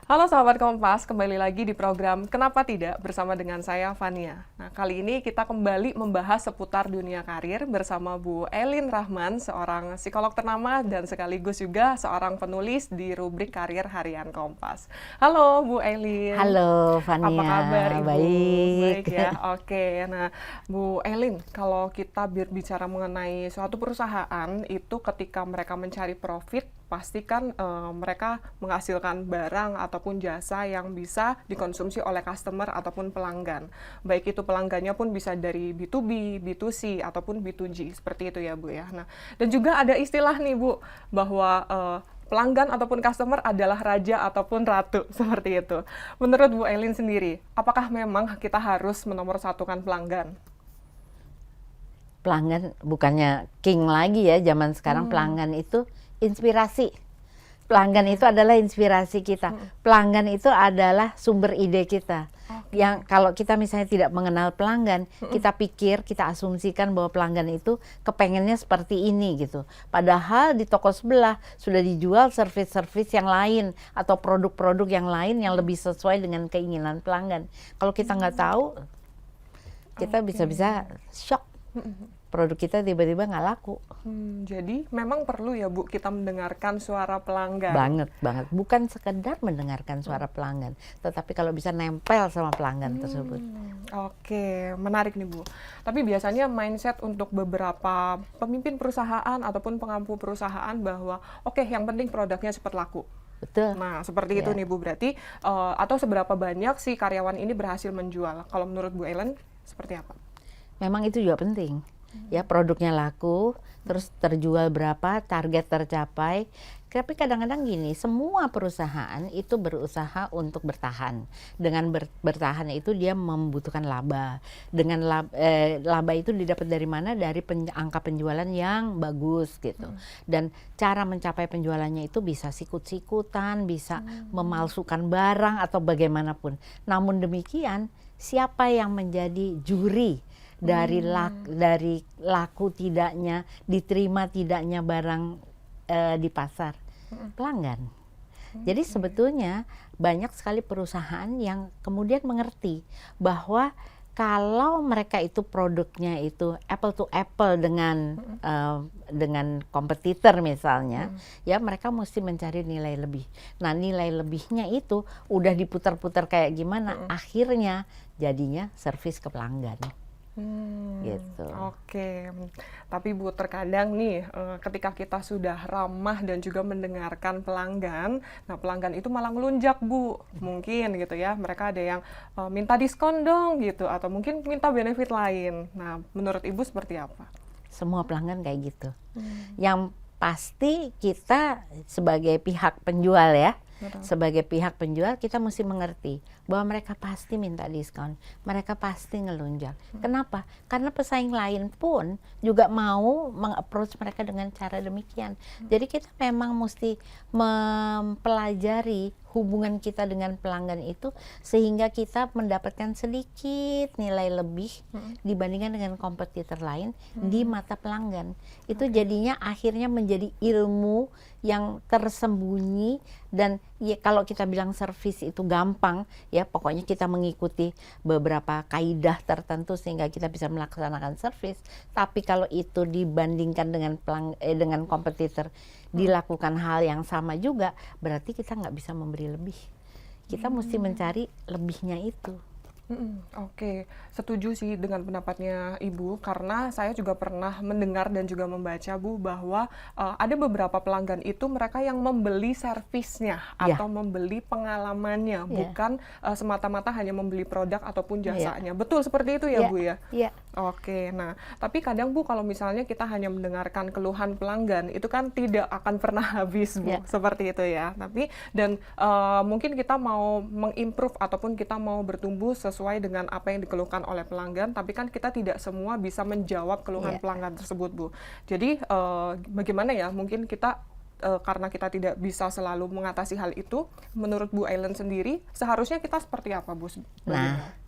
Halo sahabat Kompas, kembali lagi di program Kenapa Tidak bersama dengan saya Fania. Nah, kali ini kita kembali membahas seputar dunia karir bersama Bu Elin Rahman, seorang psikolog ternama dan sekaligus juga seorang penulis di rubrik Karir Harian Kompas. Halo Bu Elin. Halo Apa Fania, kabar Ibu? baik. Baik ya. Oke. Nah, Bu Elin, kalau kita berbicara mengenai suatu perusahaan itu ketika mereka mencari profit, pasti kan mereka menghasilkan barang ataupun jasa yang bisa dikonsumsi oleh customer ataupun pelanggan. Baik itu pelanggannya pun bisa dari B2B, B2C ataupun B2G, seperti itu ya Bu ya. Nah, dan juga ada istilah nih Bu, bahwa pelanggan ataupun customer adalah raja ataupun ratu, seperti itu. Menurut Bu Elin sendiri, apakah memang kita harus menomorsatukan pelanggan? Pelanggan bukannya king lagi ya, zaman sekarang pelanggan itu inspirasi. Pelanggan itu adalah inspirasi kita. Pelanggan itu adalah sumber ide kita. Yang kalau kita misalnya tidak mengenal pelanggan, kita pikir, kita asumsikan bahwa pelanggan itu kepengennya seperti ini gitu. Padahal di toko sebelah sudah dijual service-service yang lain atau produk-produk yang lain yang lebih sesuai dengan keinginan pelanggan. Kalau kita nggak tahu, kita bisa-bisa shock. Produk kita tiba-tiba nggak laku. Jadi memang perlu ya Bu kita mendengarkan suara pelanggan. Banget. Bukan sekedar mendengarkan suara pelanggan, tetapi kalau bisa nempel sama pelanggan tersebut. Oke, menarik nih Bu. Tapi biasanya mindset untuk beberapa pemimpin perusahaan ataupun pengampu perusahaan bahwa oke, yang penting produknya cepat laku. Betul. Nah, seperti itu nih Bu, berarti atau seberapa banyak si karyawan ini berhasil menjual? Kalau menurut Bu Ellen, seperti apa? Memang itu juga penting. Ya, produknya laku, terus terjual berapa, target tercapai. Tapi kadang-kadang gini, semua perusahaan itu berusaha untuk bertahan. Dengan bertahan itu dia membutuhkan laba. Dengan laba itu didapat dari mana? Dari angka penjualan yang bagus gitu. Dan cara mencapai penjualannya itu bisa sikut-sikutan, bisa memalsukan barang atau bagaimanapun. Namun demikian, siapa yang menjadi juri dari laku tidaknya, diterima tidaknya barang di pasar? Pelanggan. Jadi sebetulnya banyak sekali perusahaan yang kemudian mengerti bahwa kalau mereka itu produknya itu apple to apple dengan kompetitor misalnya, ya mereka mesti mencari nilai lebih. Nah, nilai lebihnya itu udah diputar-putar kayak gimana, akhirnya jadinya servis ke pelanggan. Gitu. Oke, tapi Bu terkadang nih ketika kita sudah ramah dan juga mendengarkan pelanggan, nah pelanggan itu malah ngelunjak Bu, mungkin gitu ya, mereka ada yang minta diskon dong gitu, atau mungkin minta benefit lain. Nah, menurut Ibu seperti apa? Semua pelanggan kayak gitu. Yang pasti kita sebagai pihak penjual ya, sebagai pihak penjual kita mesti mengerti bahwa mereka pasti minta diskon, mereka pasti ngelunjak. Kenapa? Karena pesaing lain pun juga mau meng-approach mereka dengan cara demikian. Jadi kita memang mesti mempelajari hubungan kita dengan pelanggan itu sehingga kita mendapatkan sedikit nilai lebih dibandingkan dengan kompetitor lain di mata pelanggan. Itu jadinya akhirnya menjadi ilmu yang tersembunyi. Dan ya, kalau kita bilang servis itu gampang ya, pokoknya kita mengikuti beberapa kaidah tertentu sehingga kita bisa melaksanakan servis. Tapi kalau itu dibandingkan dengan kompetitor dilakukan hal yang sama juga, berarti kita nggak bisa memberi lebih. Kita mesti mencari lebihnya itu. Oke, setuju sih dengan pendapatnya Ibu, karena saya juga pernah mendengar dan juga membaca Bu bahwa ada beberapa pelanggan itu mereka yang membeli servisnya atau membeli pengalamannya, bukan semata-mata hanya membeli produk ataupun jasanya. Betul seperti itu ya Bu ya? Iya. Oke, nah tapi kadang Bu kalau misalnya kita hanya mendengarkan keluhan pelanggan itu kan tidak akan pernah habis Bu, seperti itu ya. Tapi dan mungkin kita mau mengimprove ataupun kita mau bertumbuh sesuai dengan apa yang dikeluhkan oleh pelanggan, tapi kan kita tidak semua bisa menjawab keluhan pelanggan tersebut Bu. Jadi bagaimana ya, mungkin kita karena kita tidak bisa selalu mengatasi hal itu, menurut Bu Ellen sendiri seharusnya kita seperti apa Bu? Nah,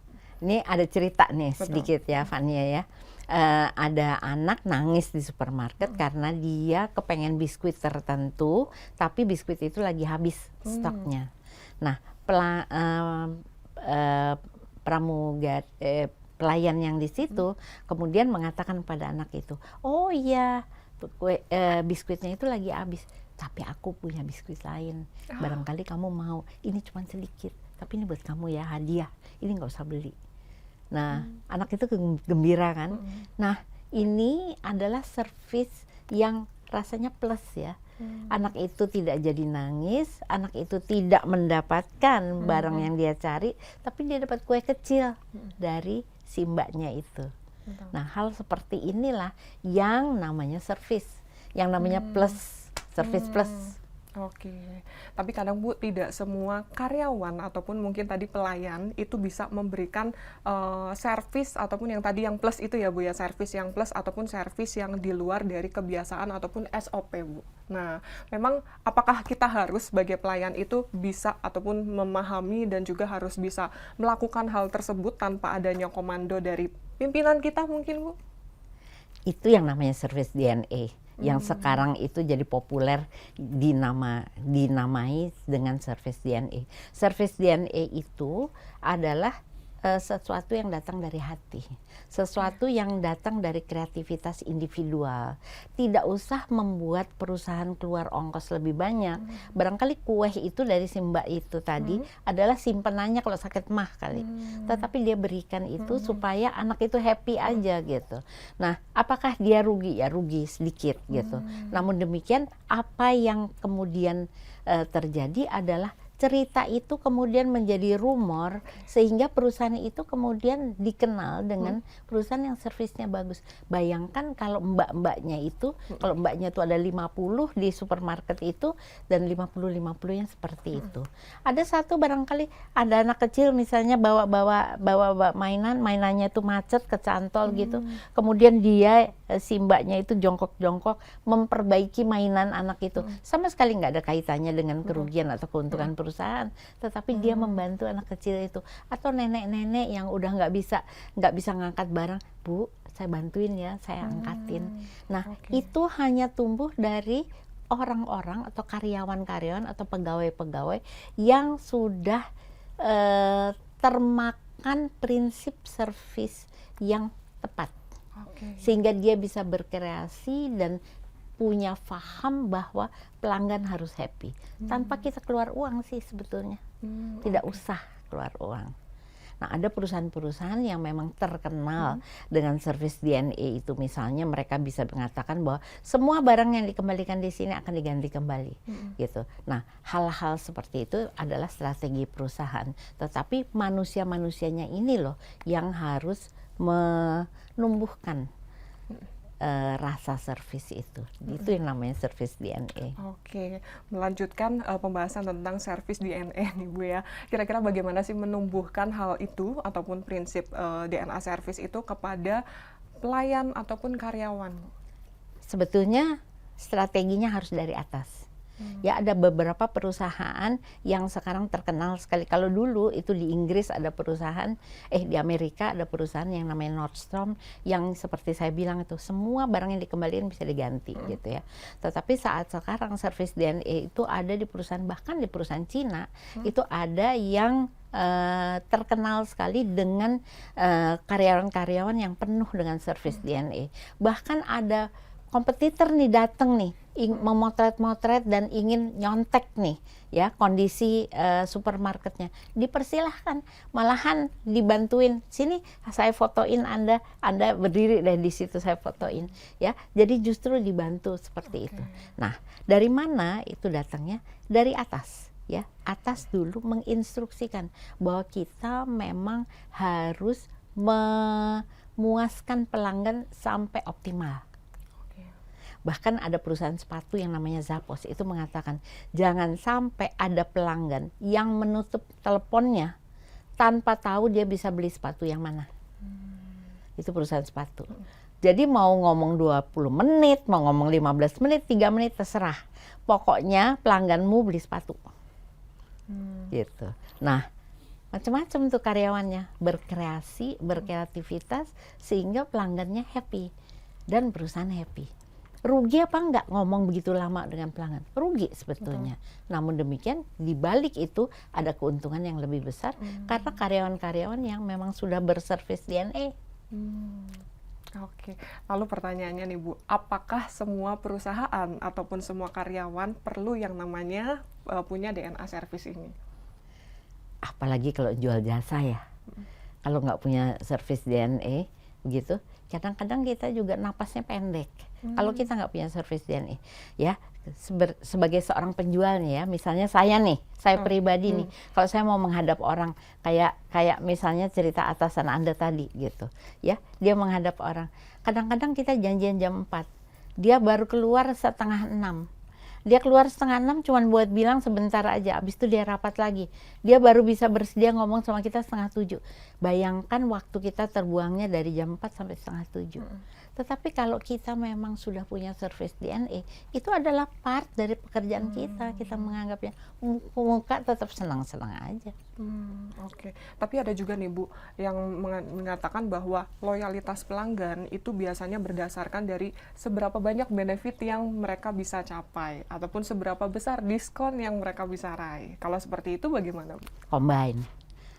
ini ada cerita nih sedikit ya Fania ya. Ada anak nangis di supermarket karena dia kepengen biskuit tertentu, tapi biskuit itu lagi habis stoknya. Nah, pela- eh, pelayan yang di situ kemudian mengatakan pada anak itu, oh iya, biskuitnya itu lagi habis, tapi aku punya biskuit lain, barangkali kamu mau, ini cuma sedikit, tapi ini buat kamu ya, hadiah, ini nggak usah beli. Nah, anak itu gembira kan. Nah, ini adalah servis yang rasanya plus ya. Anak itu tidak jadi nangis, anak itu tidak mendapatkan barang yang dia cari, tapi dia dapat kue kecil dari si mbaknya itu. Nah, hal seperti inilah yang namanya servis, yang namanya plus, servis plus. Oke, tapi kadang Bu, tidak semua karyawan ataupun mungkin tadi pelayan itu bisa memberikan servis ataupun yang tadi yang plus itu ya Bu ya, servis yang plus ataupun servis yang di luar dari kebiasaan ataupun SOP Bu. Nah, memang apakah kita harus sebagai pelayan itu bisa ataupun memahami dan juga harus bisa melakukan hal tersebut tanpa adanya komando dari pimpinan kita mungkin Bu? Itu yang namanya service DNA. Yang sekarang itu jadi populer dinamai dengan service DNA. Service DNA itu adalah sesuatu yang datang dari hati, sesuatu yang datang dari kreativitas individual. Tidak usah membuat perusahaan keluar ongkos lebih banyak. Barangkali kue itu dari si mbak itu tadi adalah simpenannya kalau sakit mah kali. Tetapi dia berikan itu supaya anak itu happy aja gitu. Nah, apakah dia rugi? Ya rugi sedikit gitu. Namun demikian, apa yang kemudian terjadi adalah cerita itu kemudian menjadi rumor sehingga perusahaan itu kemudian dikenal dengan perusahaan yang servisnya bagus. Bayangkan kalau mbak-mbaknya itu, kalau mbaknya itu ada 50 di supermarket itu dan 50 yang seperti itu. Ada satu barangkali ada anak kecil misalnya bawa mainannya itu macet, kecantol gitu. Kemudian dia si mbaknya itu jongkok-jongkok memperbaiki mainan anak itu. Sama sekali nggak ada kaitannya dengan kerugian atau keuntungan perusahaan, tetapi dia membantu anak kecil itu atau nenek-nenek yang udah nggak bisa ngangkat barang, Bu, saya bantuin ya, saya angkatin. Nah, itu hanya tumbuh dari orang-orang atau karyawan-karyawan atau pegawai-pegawai yang sudah termakan prinsip servis yang tepat. Sehingga dia bisa berkreasi dan punya paham bahwa pelanggan harus happy. Tanpa kita keluar uang sih sebetulnya. Tidak usah keluar uang. Nah, ada perusahaan-perusahaan yang memang terkenal dengan service DNA itu. Misalnya mereka bisa mengatakan bahwa semua barang yang dikembalikan di sini akan diganti kembali. Gitu. Nah, hal-hal seperti itu adalah strategi perusahaan. Tetapi manusia-manusianya ini loh yang harus menumbuhkan rasa servis itu. Itu yang namanya service DNA. Oke, melanjutkan pembahasan tentang servis DNA nih Bu ya. Kira-kira bagaimana sih menumbuhkan hal itu ataupun prinsip DNA servis itu kepada pelayan ataupun karyawan? Sebetulnya strateginya harus dari atas. Ya, ada beberapa perusahaan yang sekarang terkenal sekali. Kalau dulu itu di Inggris ada perusahaan, di Amerika ada perusahaan yang namanya Nordstrom yang seperti saya bilang itu semua barang yang dikembalikan bisa diganti gitu ya. Tetapi saat sekarang service DNA itu ada di perusahaan, bahkan di perusahaan Cina itu ada yang terkenal sekali dengan karyawan-karyawan yang penuh dengan service DNA. Bahkan ada kompetitor nih datang nih memotret-motret dan ingin nyontek nih ya kondisi supermarketnya, dipersilahkan, malahan dibantuin, sini saya fotoin Anda berdiri deh di situ saya fotoin ya. Jadi justru dibantu seperti itu. Nah, dari mana itu datangnya? Dari atas ya. Atas dulu menginstruksikan bahwa kita memang harus memuaskan pelanggan sampai optimal. Bahkan ada perusahaan sepatu yang namanya Zappos itu mengatakan jangan sampai ada pelanggan yang menutup teleponnya tanpa tahu dia bisa beli sepatu yang mana. Itu perusahaan sepatu. Jadi mau ngomong 20 menit, mau ngomong 15 menit, 3 menit terserah. Pokoknya pelangganmu beli sepatu. Gitu. Nah, macam-macam tuh karyawannya berkreasi, berkreativitas sehingga pelanggannya happy dan perusahaan happy. Rugi apa enggak ngomong begitu lama dengan pelanggan? Rugi sebetulnya. Namun demikian di balik itu ada keuntungan yang lebih besar karena karyawan-karyawan yang memang sudah berservis DNA. Oke, lalu pertanyaannya nih Bu, apakah semua perusahaan ataupun semua karyawan perlu yang namanya punya DNA service ini? Apalagi kalau jual jasa ya. Kalau nggak punya servis DNA begitu, kadang-kadang kita juga napasnya pendek. Kalau kita nggak punya servis DNA, ya sebagai seorang penjual nih ya, misalnya saya nih, saya pribadi nih, kalau saya mau menghadap orang kayak misalnya cerita atasan Anda tadi gitu, ya dia menghadap orang. Kadang-kadang kita janjian jam 4, dia baru keluar setengah 6. Dia keluar setengah 6 cuman buat bilang sebentar aja, abis itu dia rapat lagi. Dia baru bisa bersedia ngomong sama kita setengah 7. Bayangkan waktu kita terbuangnya dari jam 4 sampai setengah 7. Tetapi kalau kita memang sudah punya service DNA, itu adalah part dari pekerjaan kita. Kita menganggapnya muka tetap senang-senang aja. Oke. Tapi ada juga nih Bu, yang mengatakan bahwa loyalitas pelanggan itu biasanya berdasarkan dari seberapa banyak benefit yang mereka bisa capai, ataupun seberapa besar diskon yang mereka bisa raih. Kalau seperti itu bagaimana Bu? Combine.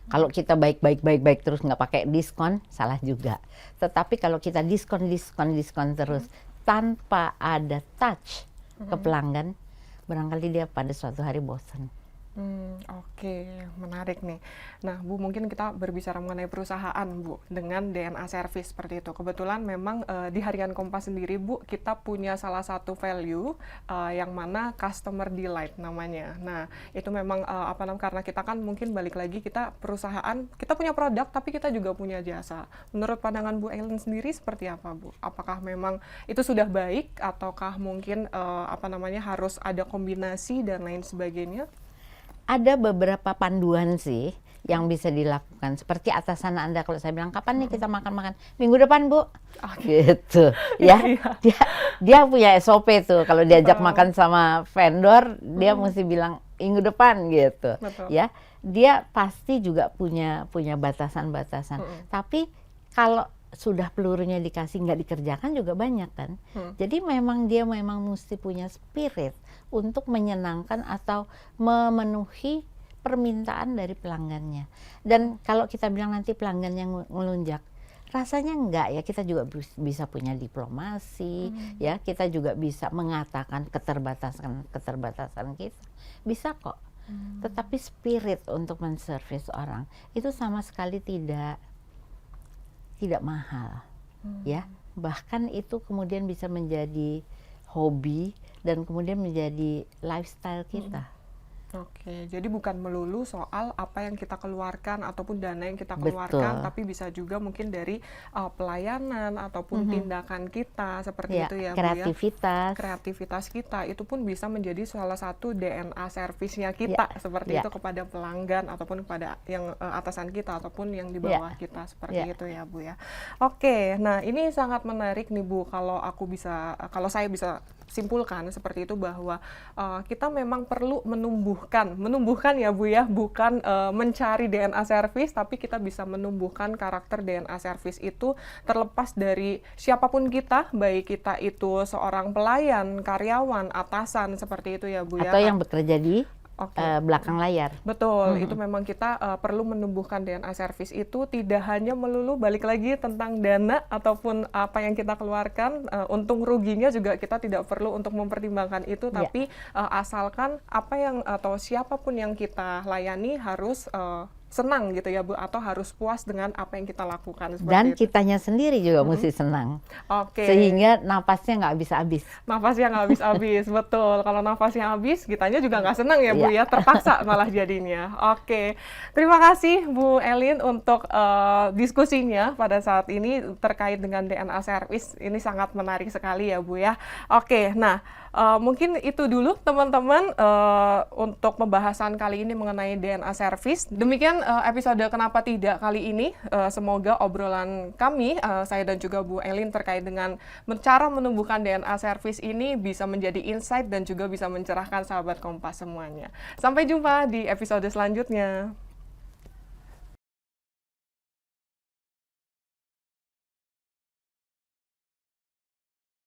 Kalau kita baik terus nggak pakai diskon, salah juga. Tetapi kalau kita diskon terus tanpa ada touch ke pelanggan, barangkali dia pada suatu hari bosan. Oke, menarik nih. Nah, Bu, mungkin kita berbicara mengenai perusahaan, Bu, dengan DNA service seperti itu. Kebetulan memang di Harian Kompas sendiri, Bu, kita punya salah satu value yang mana customer delight namanya. Nah, itu memang karena kita kan mungkin balik lagi kita perusahaan, kita punya produk tapi kita juga punya jasa. Menurut pandangan Bu Ellen sendiri seperti apa, Bu? Apakah memang itu sudah baik ataukah mungkin harus ada kombinasi dan lain sebagainya? Ada beberapa panduan sih yang bisa dilakukan. Seperti atasan Anda kalau saya bilang, kapan nih kita makan-makan? Minggu depan, Bu. Gitu. Ya, dia punya SOP tuh. Kalau diajak makan sama vendor, dia mesti bilang minggu depan gitu. Betul. Ya, dia pasti juga punya batasan-batasan. Tapi kalau sudah pelurunya dikasih nggak dikerjakan juga banyak kan. Jadi dia memang mesti punya spirit untuk menyenangkan atau memenuhi permintaan dari pelanggannya. Dan kalau kita bilang nanti pelanggan yang melunjak, rasanya enggak ya, kita juga bisa punya diplomasi, ya kita juga bisa mengatakan keterbatasan kita. Bisa kok. Tetapi spirit untuk menservis orang itu sama sekali tidak mahal, ya. Bahkan itu kemudian bisa menjadi hobi dan kemudian menjadi lifestyle kita. Oke, jadi bukan melulu soal apa yang kita keluarkan ataupun dana yang kita keluarkan, tapi bisa juga mungkin dari pelayanan ataupun tindakan kita seperti Ya, itu ya, kreativitas. Bu ya. Kreativitas kita itu pun bisa menjadi salah satu DNA servisnya kita seperti itu kepada pelanggan ataupun kepada yang atasan kita ataupun yang di bawah kita seperti itu ya, Bu ya. Oke, nah ini sangat menarik nih Bu, kalau saya bisa simpulkan seperti itu bahwa kita memang perlu menumbuhkan ya Bu ya, bukan mencari DNA service, tapi kita bisa menumbuhkan karakter DNA service itu terlepas dari siapapun kita, baik kita itu seorang pelayan, karyawan, atasan seperti itu ya Bu ya. Atau yang bekerja di belakang layar. Betul, itu memang kita perlu menumbuhkan DNA service itu tidak hanya melulu balik lagi tentang dana ataupun apa yang kita keluarkan, untung ruginya juga kita tidak perlu untuk mempertimbangkan itu, tapi asalkan apa yang atau siapapun yang kita layani harus senang gitu ya Bu, atau harus puas dengan apa yang kita lakukan seperti Dan itu. kitanya sendiri juga mesti senang. Oke. Sehingga napasnya nggak habis-habis. Nafasnya nggak habis-habis, betul. Kalau nafasnya habis, kitanya juga nggak senang ya Bu ya, terpaksa malah jadinya. Oke, terima kasih Bu Ellen untuk diskusinya pada saat ini terkait dengan DNA service. Ini sangat menarik sekali ya Bu ya. Oke, nah mungkin itu dulu teman-teman untuk pembahasan kali ini mengenai DNA service. Demikian episode Kenapa Tidak kali ini. Semoga obrolan kami, saya dan juga Bu Ellen terkait dengan cara menumbuhkan DNA service ini bisa menjadi insight dan juga bisa mencerahkan sahabat Kompas semuanya. Sampai jumpa di episode selanjutnya.